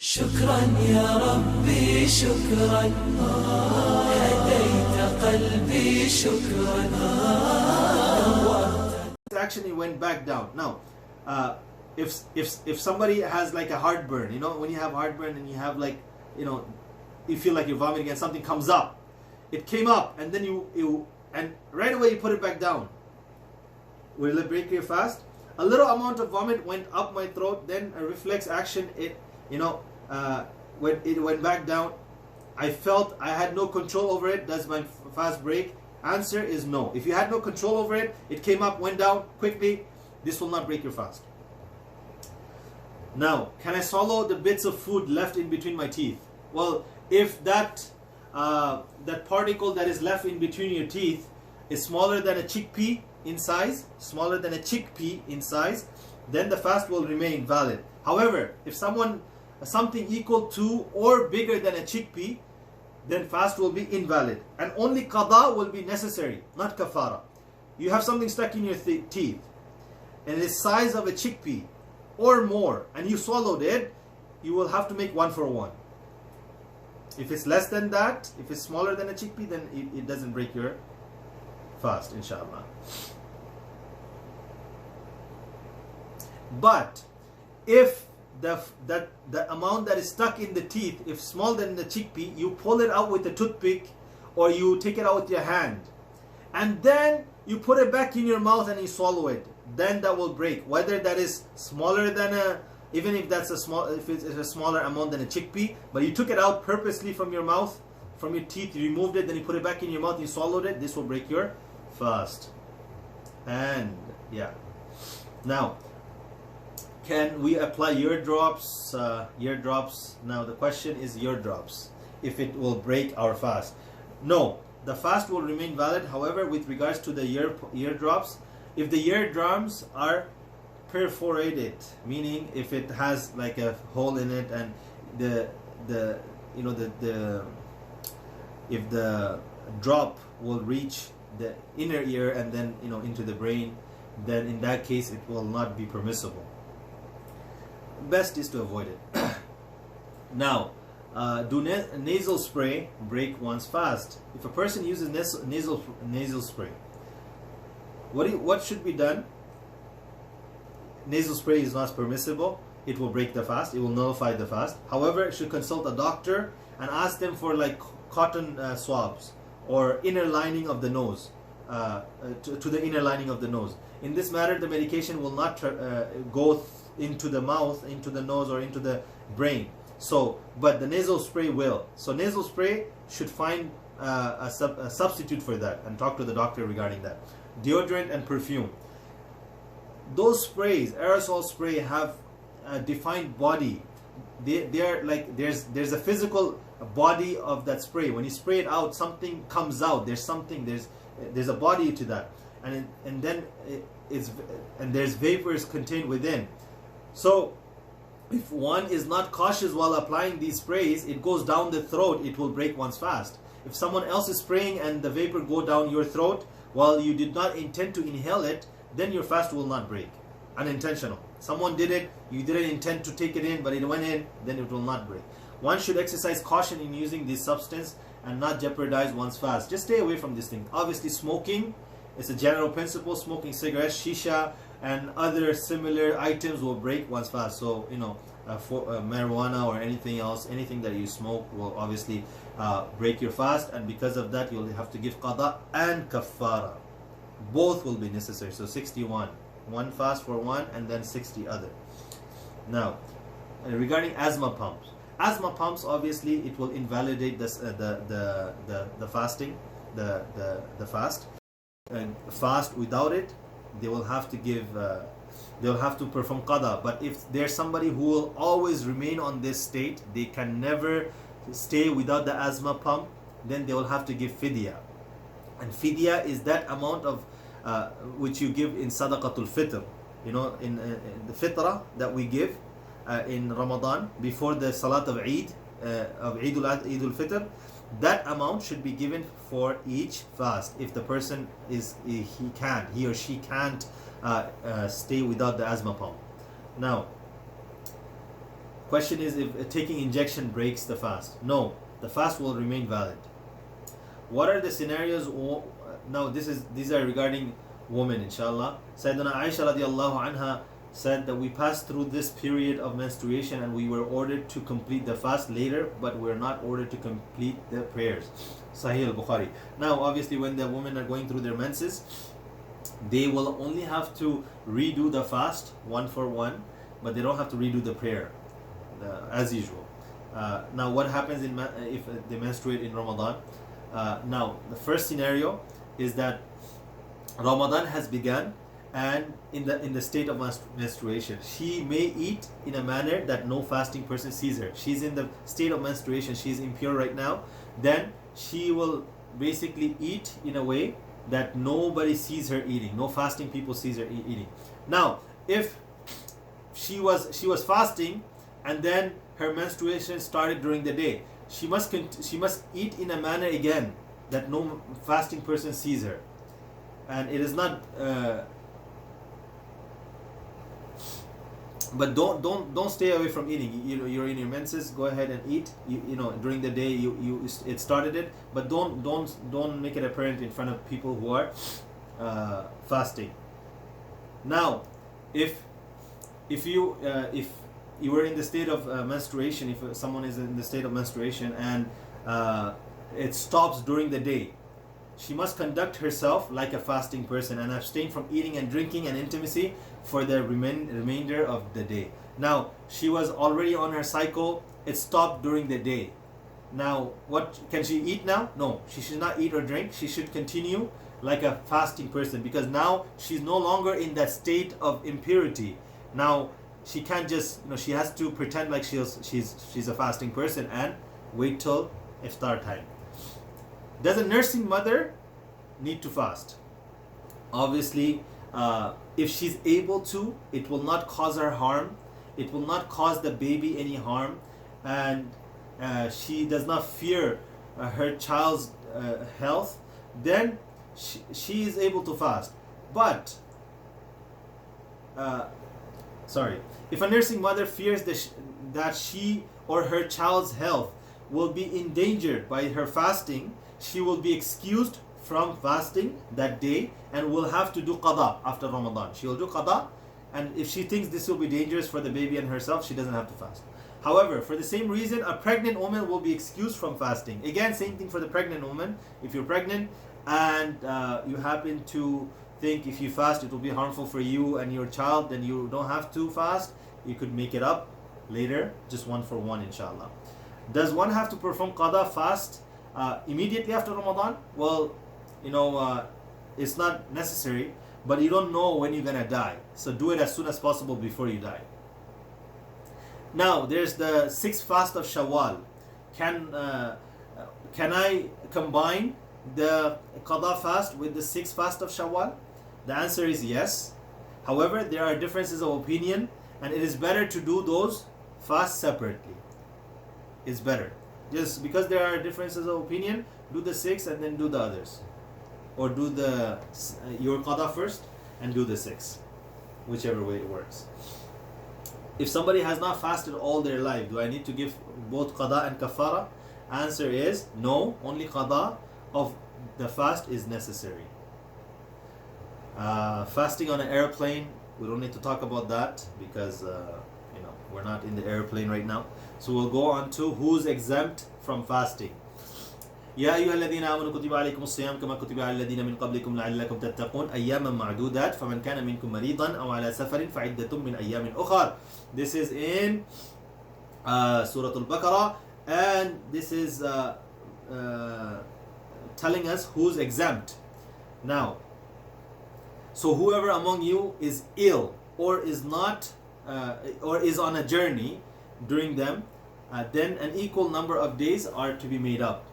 شكرا يا ربي شكرا هديت قلبي شكرا. Actually went back down. Now, if somebody has like a heartburn, when you have heartburn and you have like, you feel like you're vomiting and something comes up, it came up and then you and right away you put it back down. Will it break your fast? A little amount of vomit went up my throat, then a reflex action, when it went back down, I felt I had no control over it. Does my fast break? Answer is no. If you had no control over it, it came up, went down quickly, this will not break your fast. Now, can I swallow the bits of food left in between my teeth? Well, if that particle that is left in between your teeth is smaller than a chickpea in size, then the fast will remain valid. However, if something equal to or bigger than a chickpea, then fast will be invalid. And only qada will be necessary, not kafara. You have something stuck in your teeth, and it is size of a chickpea or more, and you swallowed it, you will have to make 1 for 1. If it's less than that, if it's smaller than a chickpea, then it doesn't break your fast, inshallah. But if the amount that is stuck in the teeth, if smaller than the chickpea, you pull it out with a toothpick or you take it out with your hand and then you put it back in your mouth and you swallow it, then that will break. Whether that is smaller than even if that's if it's a smaller amount than a chickpea, but you took it out purposely from your mouth, from your teeth, you removed it, then you put it back in your mouth, you swallowed it, this will break your fast. And yeah, now, can we apply eardrops? Now the question is eardrops, if it will break our fast. No, the fast will remain valid. However, with regards to the eardrops, if the eardrums are perforated, meaning if it has like a hole in it and if the drop will reach the inner ear and then into the brain, then in that case it will not be permissible. Best is to avoid it. Now, do nasal spray break one's fast? If a person uses nasal spray, what should be done? Nasal spray is not permissible. It will break the fast. It will nullify the fast. However, you should consult a doctor and ask them for like cotton swabs or inner lining of the nose, to the inner lining of the nose. In this matter, the medication will not go into the mouth, into the nose, or into the brain. But the nasal spray will. So nasal spray should find a substitute for that and talk to the doctor regarding that. Deodorant and perfume. Those sprays, aerosol spray, have a defined body. They are like, there's a physical body of that spray. When you spray it out, something comes out. There's a body to that, and then there's vapors contained within. So if one is not cautious while applying these sprays, it goes down the throat, it will break one's fast. If someone else is spraying and the vapor go down your throat while you did not intend to inhale it, then your fast will not break. Unintentional. Someone did it, you didn't intend to take it in, but it went in, then it will not break. One should exercise caution in using this substance and not jeopardize one's fast. Just stay away from this thing. Obviously, smoking is a general principle. Smoking cigarettes, shisha, and other similar items will break one's fast. So, marijuana or anything else, anything that you smoke will obviously break your fast, and because of that, you'll have to give qada and kafara. Both will be necessary. So 61. One fast for one, and then 60 other. Now, regarding asthma pumps. Asthma pumps, obviously, it will invalidate the fasting, the fast. And fast without it, they will have to give, they'll have to perform qada. But if there's somebody who will always remain on this state, they can never stay without the asthma pump, then they will have to give fidya. And fidya is that amount of which you give in sadaqatul fitr, in the fitrah that we give in Ramadan before the salat of Eid, of Eid al-Fitr. That amount should be given for each fast. If the person he or she can't stay without the asthma pump. Now, Question is if taking injection breaks the fast. No, the fast will remain valid. What are the scenarios? Now these are regarding women, inshallah. Sayyidina Aisha radiallahu anha said that we passed through this period of menstruation and we were ordered to complete the fast later, but we're not ordered to complete the prayers. Sahih al-Bukhari. Now obviously when the women are going through their menses, they will only have to redo the fast one for one, but they don't have to redo the prayer as usual. Now what happens if they menstruate in Ramadan? Now the first scenario is that Ramadan has begun and in the state of menstruation, she may eat in a manner that no fasting person sees her. She's in the state of menstruation, she's impure right now. Then she will basically eat in a way that nobody sees her eating, no fasting people sees her eating. Now if she was fasting and then her menstruation started during the day, she must eat in a manner again that no fasting person sees her, and it is not but don't stay away from eating. You're in your menses, go ahead and eat. You know during the day it started it, but don't make it apparent in front of people who are fasting. Now if you were in the state of menstruation, if someone is in the state of menstruation and it stops during the day, she must conduct herself like a fasting person and abstain from eating and drinking and intimacy for the remainder of the day. Now she was already on her cycle, it stopped during the day. Now what can she eat now? No, she should not eat or drink. She should continue like a fasting person, because now she's no longer in that state of impurity. Now she can't just, she has to pretend like she's a fasting person and wait till iftar time. Does a nursing mother need to fast? Obviously, if she's able to, it will not cause her harm. It will not cause the baby any harm, and she does not fear her child's health. Then she is able to fast. But if a nursing mother fears that she or her child's health will be endangered by her fasting, she will be excused from fasting that day and will have to do qada after Ramadan. She will do qada, and if she thinks this will be dangerous for the baby and herself, she doesn't have to fast. However, for the same reason, a pregnant woman will be excused from fasting. Again, same thing for the pregnant woman. If you're pregnant and you happen to think if you fast it will be harmful for you and your child, then you don't have to fast. You could make it up later, just one for one, inshallah. Does one have to perform qada fast immediately after Ramadan? Well, it's not necessary, but you don't know when you're gonna die, so do it as soon as possible before you die. Now there's the 6th fast of Shawwal. Can I combine the qada fast with the 6th fast of Shawwal? The answer is yes. However, there are differences of opinion, and it is better to do those fasts separately. It's better. Just because there are differences of opinion, do the 6 and then do the others, or do your qada first and do the 6, whichever way it works. If somebody has not fasted all their life, do I need to give both qada and kafara? Answer is no. Only qada of the fast is necessary. Fasting on an airplane, we don't need to talk about that because we're not in the airplane right now. So we'll go on to who's exempt from fasting. يا أيها الذين آمنوا كتب عليكم الصيام كما كتب على الذين من قبلكم لعلكم تتقون أياما معدودات فمن كان منكم مريضا أو على سفر فعدة من أيام أخر. This is in Surah Al-Baqarah, and this is telling us who's exempt. Now, so whoever among you is ill or is not or is on a journey during them, then an equal number of days are to be made up.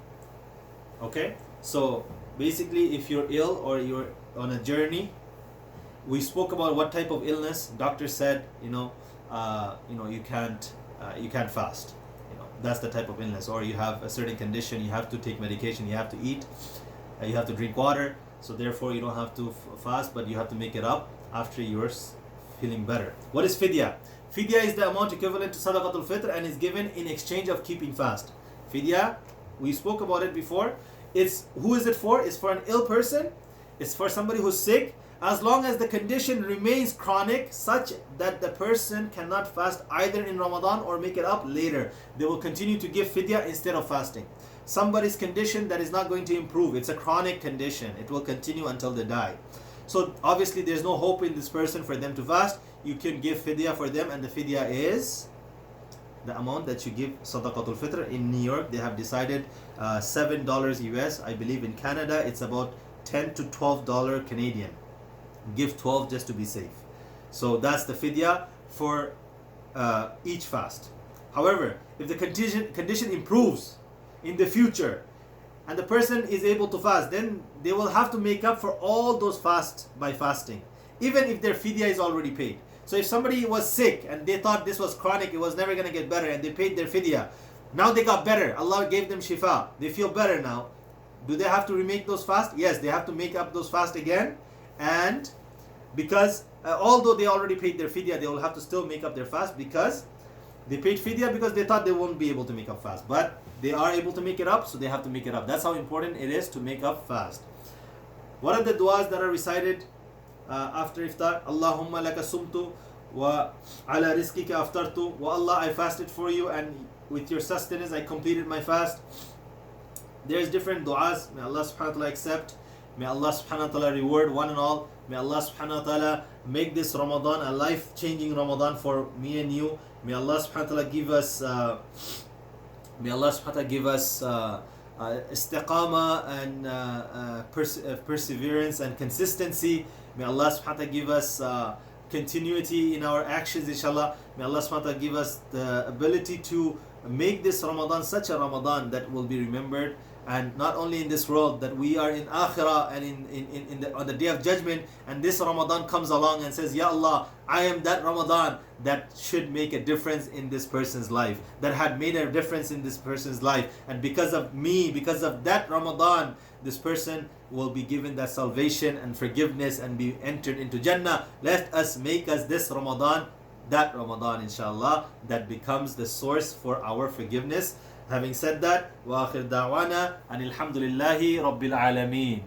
Okay, so basically if you're ill or you're on a journey, we spoke about what type of illness. Doctor said you can't fast. That's the type of illness. Or you have a certain condition, you have to take medication, you have to eat, you have to drink water, so therefore you don't have to fast, but you have to make it up after your feeling better. What is fidya? Fidya is the amount equivalent to sadaqatul fitr and is given in exchange of keeping fast. Fidya, we spoke about it before. Who is it for? It's for an ill person. It's for somebody who's sick. As long as the condition remains chronic such that the person cannot fast either in Ramadan or make it up later, they will continue to give fidya instead of fasting. Somebody's condition that is not going to improve, it's a chronic condition, it will continue until they die. So obviously there's no hope in this person for them to fast. You can give fidya for them, and the fidya is the amount that you give sadaqatul fitr. In New York they have decided $7 US. I believe in Canada it's about $10 to $12 Canadian. Give 12 just to be safe. So that's the fidya for each fast. However, if the condition improves in the future and the person is able to fast, then they will have to make up for all those fasts by fasting, even if their fidya is already paid. So if somebody was sick and they thought this was chronic, it was never going to get better, and they paid their fidya, now they got better, Allah gave them shifa, they feel better now, do they have to remake those fasts? Yes, they have to make up those fasts again. And because although they already paid their fidya, they will have to still make up their fast, because they paid fidya because they thought they won't be able to make up fast, but they are able to make it up, so they have to make it up. That's how important it is to make up fast. What are the du'as that are recited after iftar? Allahumma laka sumtu wa ala rizqika aftartu. Wa Allah, I fasted for you, and with your sustenance I completed my fast. There's different du'as. May Allah subhanahu wa ta'ala accept. May Allah subhanahu wa ta'ala reward one and all. May Allah subhanahu wa ta'ala make this Ramadan a life-changing Ramadan for me and you. May Allah subhanahu wa ta'ala give us istiqama and perseverance and consistency. May Allah subhanahu wa ta'ala give us continuity in our actions, inshallah. May Allah subhanahu wa ta'ala give us the ability to make this Ramadan such a Ramadan that will be remembered, and not only in this world, that we are in akhirah and on the day of judgment, and this Ramadan comes along and says, Ya Allah, I am that Ramadan that should make a difference in this person's life, that had made a difference in this person's life, and because of me, because of that Ramadan, this person will be given that salvation and forgiveness and be entered into Jannah. Let us make us this Ramadan, that Ramadan, inshallah, that becomes the source for our forgiveness. Having said that, wa akhir da'wana anil hamdulillahi rabbil alameen.